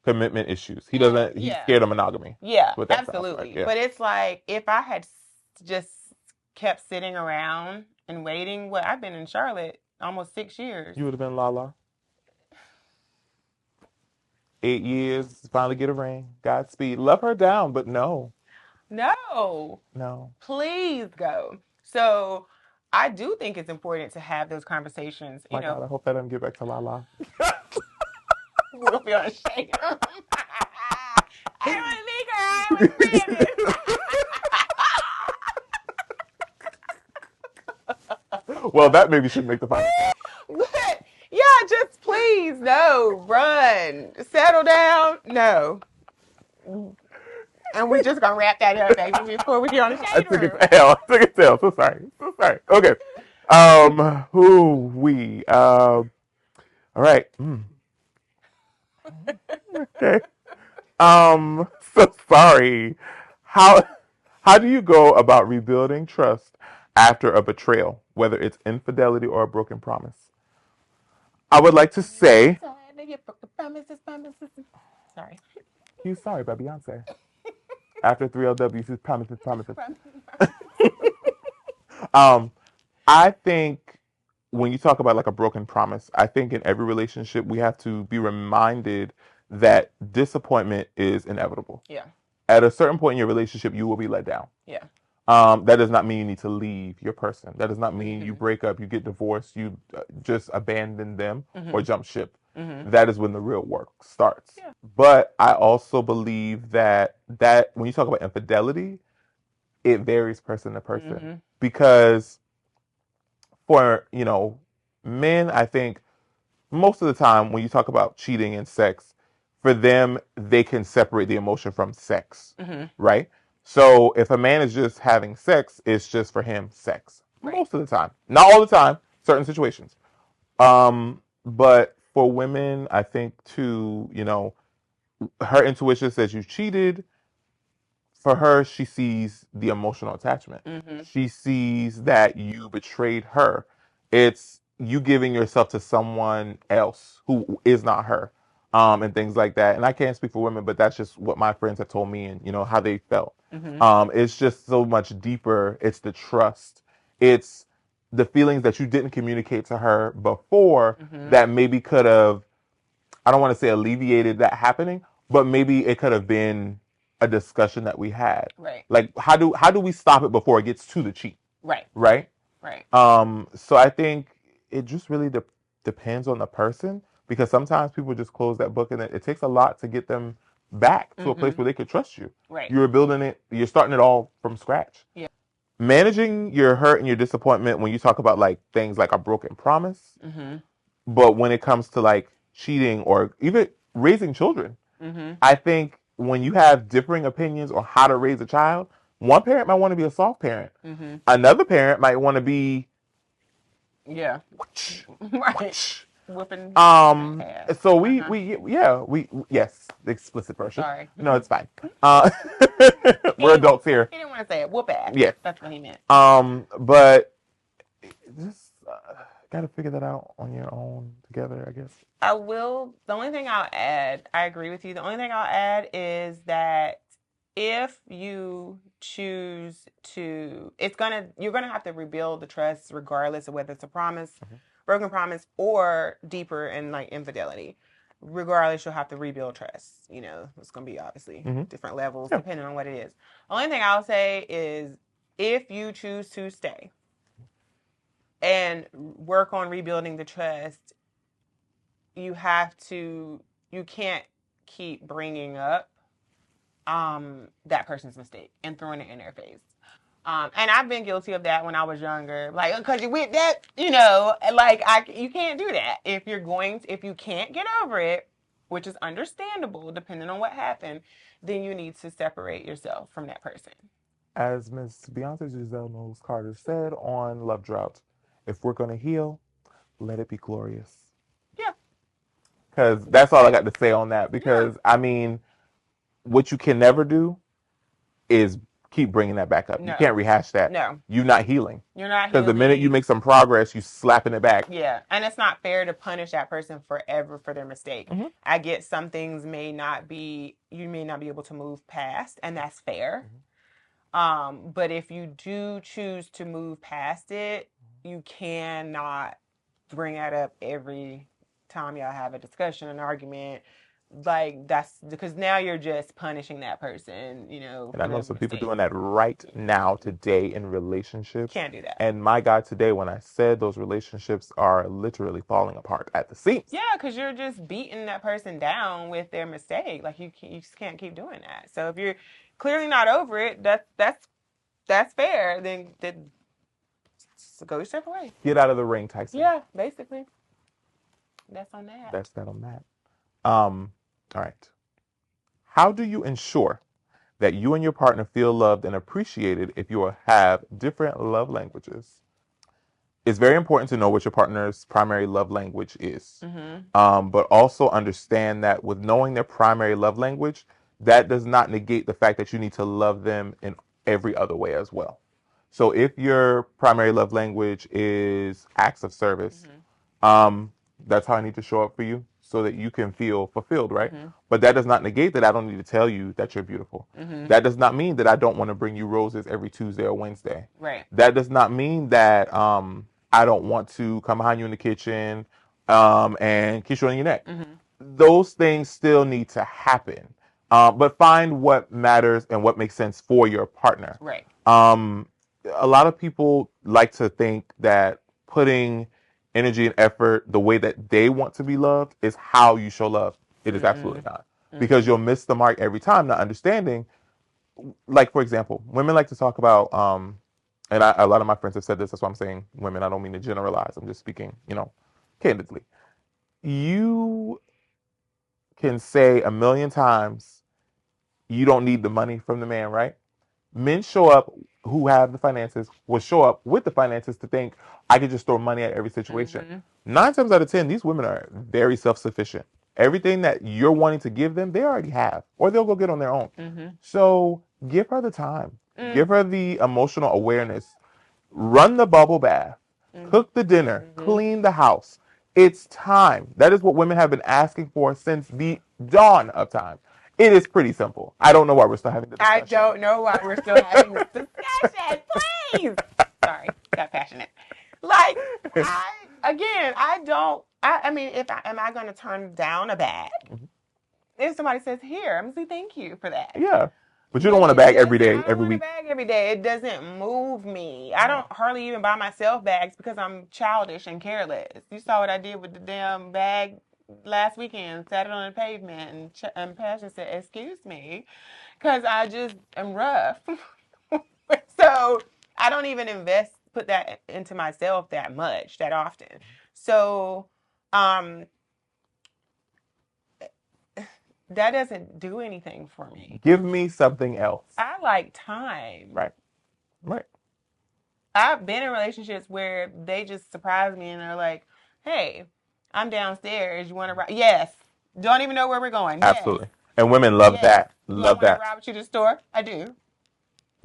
commitment issues. He doesn't. He's scared of monogamy. Yeah, What that absolutely. sounds like. Yeah. But it's like if I had just kept sitting around and waiting. Well, I've been in Charlotte almost 6 years. You would have been Lala. 8 years, finally get a ring. Godspeed. Love her down, but no. No. Please go. So I do think it's important to have those conversations. My God, I hope that doesn't get back to Lala. We'll be on shame. I don't want to leave her. I was Brandon. Well, that maybe should make the final. But yeah, just please, no, run, settle down, no. And we're just gonna wrap that up, baby, before we get on the shade room. I took it to hell. So sorry. Okay. All right. Okay. So sorry. How do you go about rebuilding trust after a betrayal, whether it's infidelity or a broken promise? I would like to say. Sorry. You sorry by Beyonce. After 3LW, she's promises. I think when you talk about like a broken promise, I think in every relationship we have to be reminded that disappointment is inevitable. Yeah. At a certain point in your relationship, you will be let down. Yeah. That does not mean you need to leave your person. That does not mean you break up, you get divorced, you just abandon them or jump ship. That is when the real work starts. Yeah. But I also believe that when you talk about infidelity, it varies person to person. Because for, men, I think most of the time when you talk about cheating and sex, for them, they can separate the emotion from sex, right? So if a man is just having sex, it's just for him sex. Right. Most of the time. Not all the time, certain situations. But for women, I think too, her intuition says you cheated. For her, she sees the emotional attachment. She sees that you betrayed her. It's you giving yourself to someone else who is not her, and things like that. And I can't speak for women, but that's just what my friends have told me and, how they felt. It's just so much deeper. It's the trust. It's the feelings that you didn't communicate to her before that maybe could have, I don't want to say alleviated that happening, but maybe it could have been a discussion that we had. Right. Like how do we stop it before it gets to the cheat? Right. Right? Right. So I think it just really depends on the person, because sometimes people just close that book and it takes a lot to get them back to a place where they could trust you. Right. You're starting it all from scratch. Yeah. Managing your hurt and your disappointment when you talk about like things like a broken promise, but when it comes to like cheating or even raising children, I think when you have differing opinions on how to raise a child, one parent might want to be a soft parent. Another parent might want to be right. Whooping. So yes, the explicit version. Sorry. No, it's fine. We're adults here. He didn't want to say it. Whoop ass. Yes. That's what he meant. But just gotta figure that out on your own together, I guess. The only thing I'll add, I agree with you. The only thing I'll add is that if you choose to, you're gonna have to rebuild the trust regardless of whether it's a promise, broken promise, or deeper in like infidelity. Regardless, you'll have to rebuild trust. It's gonna be obviously different levels depending on what it is. The only thing I'll say is if you choose to stay and work on rebuilding the trust, you can't keep bringing up that person's mistake and throwing it in their face. And I've been guilty of that when I was younger. Like, because you with that, like you can't do that. If you can't get over it, which is understandable depending on what happened, then you need to separate yourself from that person. As Miss Beyonce Giselle Knowles Carter said on Love Drought, if we're going to heal, let it be glorious. Yeah. Because that's all I got to say on that. Because, Yeah. I mean, what you can never do is keep bringing that back up. No. You can't rehash that. No. You're not healing. You're not Because the healing. minute you make some progress, you slapping it back. Yeah. And it's not fair to punish that person forever for their mistake. Mm-hmm. I get some things you may not be able to move past, and that's fair. But if you do choose to move past it, you cannot bring that up every time y'all have a discussion, an argument. Like, that's because now you're just punishing that person, And I know some people doing that right now today in relationships. Can't do that. And my God, today when I said those relationships are literally falling apart at the seams. Yeah, because you're just beating that person down with their mistake. Like, you just can't keep doing that. So if you're clearly not over it, that's fair. Then go your separate ways. Get out of the ring, Tyson. Yeah, basically. That's on that. That's that on that. All right. How do you ensure that you and your partner feel loved and appreciated if you have different love languages? It's very important to know what your partner's primary love language is. But also understand that with knowing their primary love language, that does not negate the fact that you need to love them in every other way as well. So if your primary love language is acts of service, that's how I need to show up for you so that you can feel fulfilled, right? But that does not negate that I don't need to tell you that you're beautiful. That does not mean that I don't want to bring you roses every Tuesday or Wednesday. Right. That does not mean that I don't want to come behind you in the kitchen and kiss you on your neck. Those things still need to happen. But find what matters and what makes sense for your partner. Right. A lot of people like to think that putting energy and effort the way that they want to be loved is how you show love. It is absolutely not. Because you'll miss the mark every time, not understanding. Like, for example, women like to talk about, and a lot of my friends have said this, that's why I'm saying women, I don't mean to generalize. I'm just speaking, candidly. You can say a million times you don't need the money from the man, right? Men show up who have the finances will show up with the finances to think I could just throw money at every situation. 9 times out of 10, these women are very self-sufficient. Everything that you're wanting to give them, they already have, or they'll go get on their own. So give her the time, give her the emotional awareness, run the bubble bath, cook the dinner, clean the house. It's time. That is what women have been asking for since the dawn of time. It is pretty simple. I don't know why we're still having the discussion. I don't know why we're still having this discussion. Please. Sorry, got passionate. Like, I mean, am I going to turn down a bag? If somebody says, here, I'm going to say thank you for that. Yeah. But you don't want to bag every day, I don't every want week. to bag every day. It doesn't move me. I don't hardly even buy myself bags because I'm childish and careless. You saw what I did with the damn bag last weekend, sat it on the pavement, and Passion said, excuse me, because I just am rough. So I don't even put that into myself that much, that often. So that doesn't do anything for me. Give me something else. I like time. Right. I've been in relationships where they just surprise me and they're like, hey, I'm downstairs. You want to ride? Yes. Don't even know where we're going. Absolutely. Yes. And women love that. Love that. Want to ride with you to the store? I do.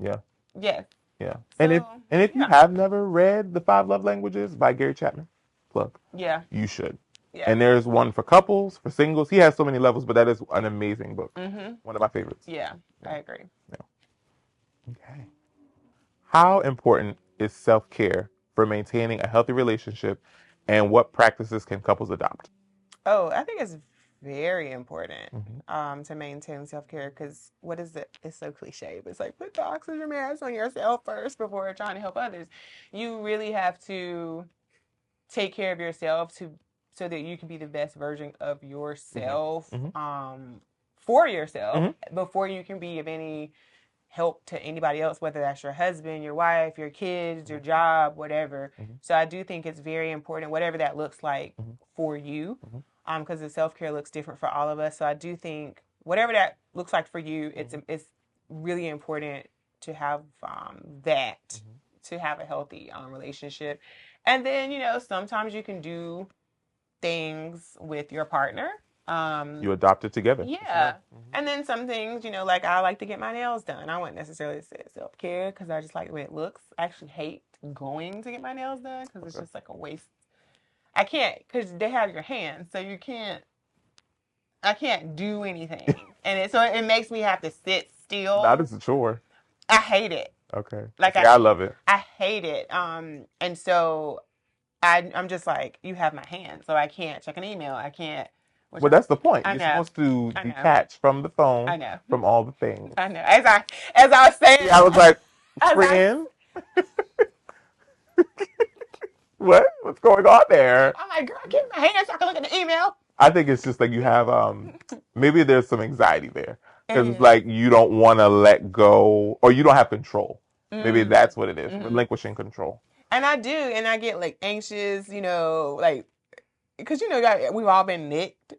Yeah. Yes. Yeah. So, and if you have never read The 5 Love Languages by Gary Chapman, plug. Yeah. You should. Yeah. And there's one for couples, for singles. He has so many levels, but that is an amazing book. One of my favorites. Yeah, I agree. Yeah. Okay. How important is self-care for maintaining a healthy relationship, and what practices can couples adopt? Oh, I think it's very important to maintain self-care, because what is it? It's so cliche, but it's like, put the oxygen mask on yourself first before trying to help others. You really have to take care of yourself so that you can be the best version of yourself for yourself Mhm. before you can be of any help to anybody else, whether that's your husband, your wife, your kids, your Mhm. job, whatever. Mhm. So I do think it's very important, whatever that looks like Mhm. for you, Mhm. because the self care looks different for all of us. So I do think whatever that looks like for you, Mhm. it's really important to have that Mhm. to have a healthy relationship. And then sometimes you can do things with your partner. You adopt it together for Yeah. sure. Mhm. And then some things, like I like to get my nails done. I wouldn't necessarily say self care because I just like the way it looks. I actually hate going to get my nails done because it's Okay. just like a waste. I can't because they have your hands, so I can't do anything, and so it makes me have to sit Not still. as a chore. I hate it. Okay. Like See, I love it. I hate it. And so I'm just like, you have my hand, so I can't check an email. I can't, which Well, that's the point. I You're know, supposed to I know, detach from the phone, I know, from all the things. I know. As I was See, saying, I was like, as I friend, what? What's going on there? I'm like, girl, give me my hand so I can look at the email. I think it's just like you have maybe there's some anxiety there It because it's is. like you don't want to let go or you don't have control. Maybe Mm, that's what it is, hmm. relinquishing control. And I do, and I get like anxious, like because we've all been nicked,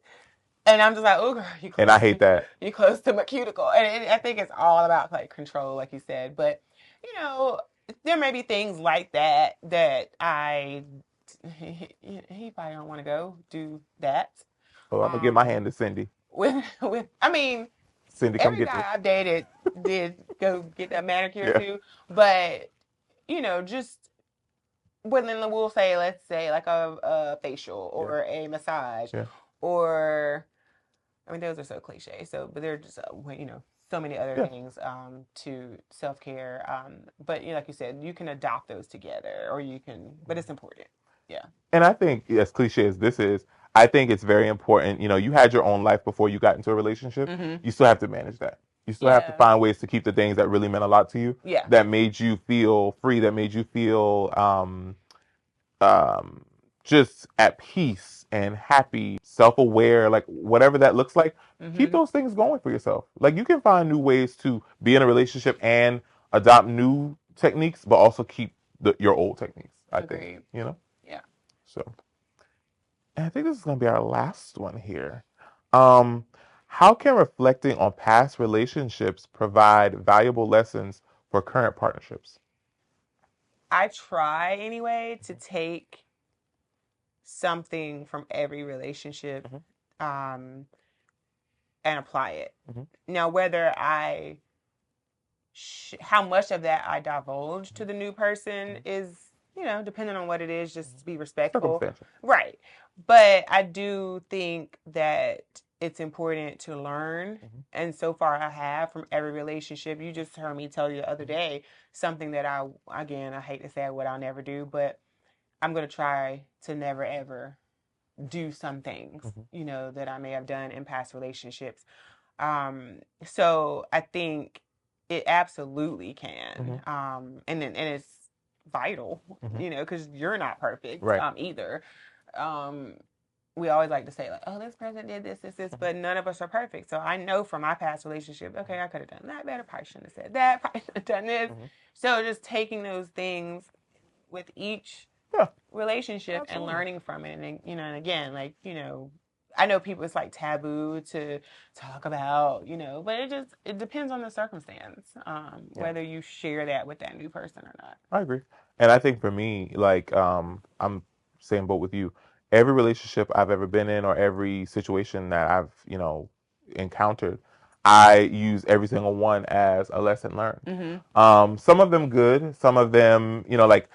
and I'm just like, oh girl, And I hate that. you close to my cuticle, and I think it's all about like control, like you said. But you know, there may be things like that he probably don't want to go do that. Oh, I'm gonna give my Um, hand to Cindy. with I mean, Cindy, come every get this. guy I've dated did go get that manicure Yeah, too, but just within the we'll say, let's say like a facial yeah, or a massage yeah, or I mean those are so cliche, so but they're just so many other yeah. things to self-care, but like you said, you can adopt those together or you can, but it's important. Yeah. And I think, as cliche as this is, I think it's very important. You had your own life before you got into a relationship. Mhm. You still have to manage that. You still have to Yeah. find ways to keep the things that really meant a lot to you, Yeah. that made you feel free, that made you feel um, just at peace and happy, self aware, like whatever that looks like. Keep Mhm. those things going for yourself. Like you can find new ways to be in a relationship and adopt new techniques, but also keep your old techniques, I think, Agreed. you know? Yeah. So. And I think this is going to be our last one here. Um, how can reflecting on past relationships provide valuable lessons for current partnerships? I try anyway to take something from every relationship Hmm. um and apply it. Hmm. Now whether how much of that I divulge to Hmm. the new person is, depending on what it is, just to be respectful. Circumstantial. Right. But I do think that it's important to learn. Hmm. And so far, I have from every relationship. You just heard me tell you the other Hmm. day something that again, I hate to say what I'll never do, but I'm going to try to never ever do some things, Hmm. that I may have done in past relationships. So I think it absolutely can. Hmm. And it's vital, Hmm. because you're not perfect Right. either. Um, we always like to say like, oh, this person did this, Hmm. but none of us are perfect. So I know from my past relationship, okay, I could have done that better. Probably shouldn't have said that. Probably should have done this. Hmm. So just taking those things with each Yeah, relationship and absolutely. learning from it, and again, like I know people, it's like taboo to talk about, but it depends on the circumstance, Yeah, whether you share that with that new person or not. I agree. And I think for me, like, I'm same boat with you. Every relationship I've ever been in or every situation that I've, encountered, I use every single one as a lesson learned. Mm-hmm. Some of them good, some of them, like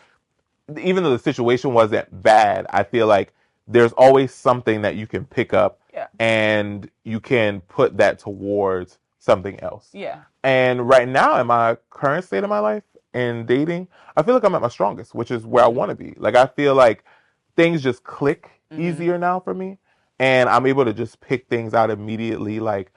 even though the situation wasn't bad, I feel like there's always something that you can pick up Yeah. and you can put that towards something else. Yeah. And right now, in my current state of my life in dating, I feel like I'm at my strongest, which is where I Mm-hmm. want to be. Like, I feel like things just click Mm-hmm. easier now for me. And I'm able to just pick things out immediately, like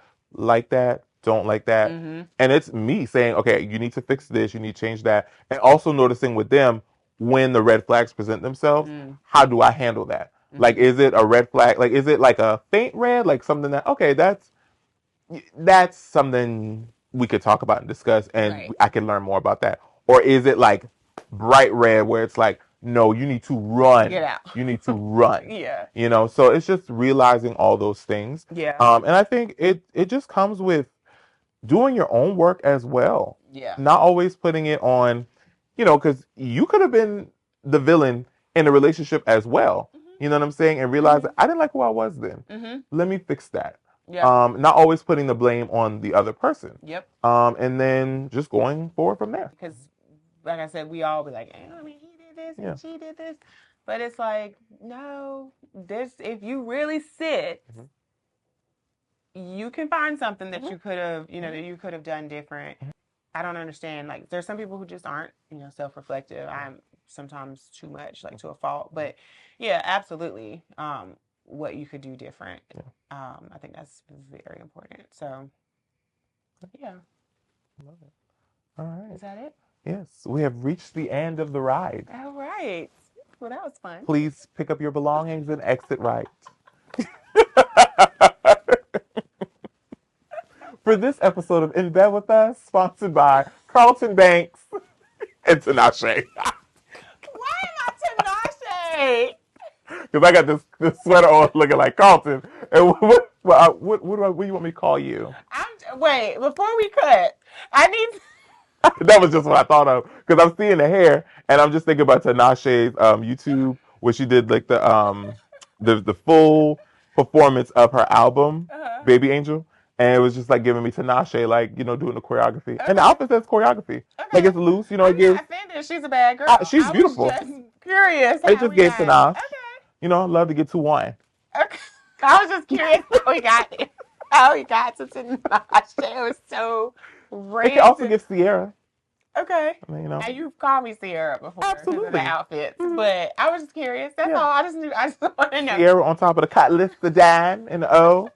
that, don't like that. Mm-hmm. And it's me saying, okay, you need to fix this, you need to change that. And also noticing with them when the red flags present themselves, how do I handle that? Like, Mm-hmm. is it a red flag? Like, is it like a faint red? Like something that, okay, that's that's something we could talk about and discuss, and Right. I can learn more about that. Or is it like bright red where it's like, no, you need to Get run. out. You need to run. Yeah. So it's just realizing all those things. Yeah. And I think it just comes with doing your own work as well. Yeah. Not always putting it on, because you could have been the villain in a relationship as well. You know what I'm saying? And realize that I didn't like who I was then. Mm-hmm. Let me fix that. Yeah. Not always putting the blame on the other person. Yep. And then just going forward from there. Because, like I said, we all be like, I mean, he did this Yeah. and she did this. But it's like, no, if you really sit, you can find something that you could have, that you could have done different. I don't understand. Like, there's some people who just aren't, self-reflective. I'm sometimes too much, like to a fault. But yeah, absolutely. What you could do different. I think that's very important. So, yeah. Love it. All right. Is that it? Yes, we have reached the end of the ride. All right. Well, that was fun. Please pick up your belongings and exit right. For this episode of In Bed With Us, sponsored by Carlton Banks and Tinashe. Why am I Tinashe? Because I got this sweater on looking like Carlton. And what do you want me to call you? Wait, before we cut, I need. That was just what I thought of. Because I'm seeing the hair, and I'm just thinking about Tinashe's YouTube, where she did like the full performance of her album, Baby Angel. And it was just like giving me Tinashe, like, doing the choreography. Okay. And the outfit says choreography. Okay. Like it's loose, it I'm gives. not offended. She's a bad girl. She's beautiful. I was just curious. It just gave Tinashe. Okay. Love to get to wine. Okay. I was just curious how we got it. How we got to Tinashe. It was so random. It can also give Sierra. Okay. Now you've called me Sierra before. Absolutely. Because of the outfits. But I was just curious. That's all. I just want to know. Sierra on top of the cutlass, the dime, and the O.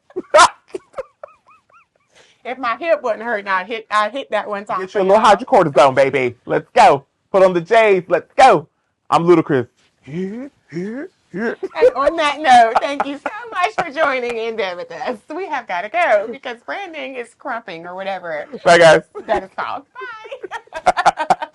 If my hip wasn't hurting, I'd hit that one time. Get your little hydrocortisone, baby. Let's go. Put on the J's. Let's go. I'm ludicrous. And on that note, thank you so much for joining in there with us. We have got to go because branding is crumping or whatever. Bye, guys. That is called. Bye.